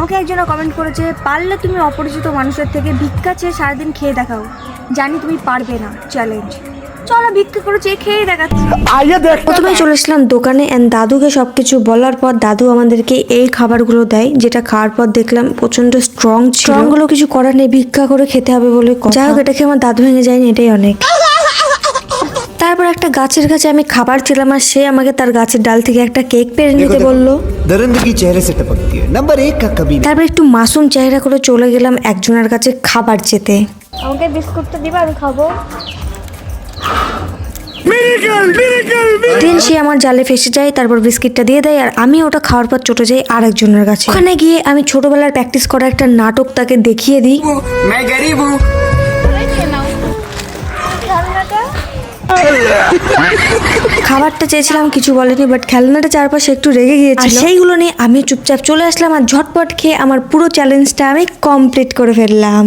আমাকে একজন কমেন্ট করেছে, পারলে তুমি অপরিচিত মানুষের থেকে ভিক্ষা চেয়ে সারাদিন খেয়ে দেখাও, জানি তুমি পারবে না, চ্যালেঞ্জ। চলো ভিক্ষা করে চেয়ে খেয়ে দেখাচ্ছি। প্রথমে চলে এসলাম দোকানে এন্ড দাদুকে সবকিছু বলার পর দাদু আমাদেরকে এই খাবারগুলো দেয়, যেটা খাওয়ার পর দেখলাম প্রচন্ড স্ট্রং গুলো কিছু করার নেই, ভিক্ষা করে খেতে হবে বলে। যাই হোক, এটাকে আমার দাদু ভেঙে যায়নি, এটাই অনেক। তারপর একটা গাছের কাছে আমি খাবার ছিলাম আর সে আমাকে তার গাছের ডাল থেকে একটা কেক পেড়ে নিতে বললো। दरिंदगी चेहरे से टपकती है, नंबर 1 का कभी। তারপর একটু মাসুম চেহারা করে চলে গেলাম একজনের কাছে খাবার চেতে। আমাকে বিস্কুটটা দিবা, আমি খাবো। দেন সে আমার জালে ফেসে যায়, তারপর বিস্কিটটা দিয়ে দেয় আর আমি ওটা খাওয়ার পর চটে যাই আরেকজনের কাছে। ওখানে গিয়ে আমি ছোটবেলার প্র্যাকটিস করা একটা নাটক তাকে দেখিয়ে দিই। খাবারটা চেয়েছিলাম, কিছু বলেনি, বাট খেলনাটা চারপাশে একটু রেগে গিয়েছিল। সেইগুলো নিয়ে আমি চুপচাপ চলে আসলাম আর ঝটপট খেয়ে আমার পুরো চ্যালেঞ্জটা আমি কমপ্লিট করে ফেললাম।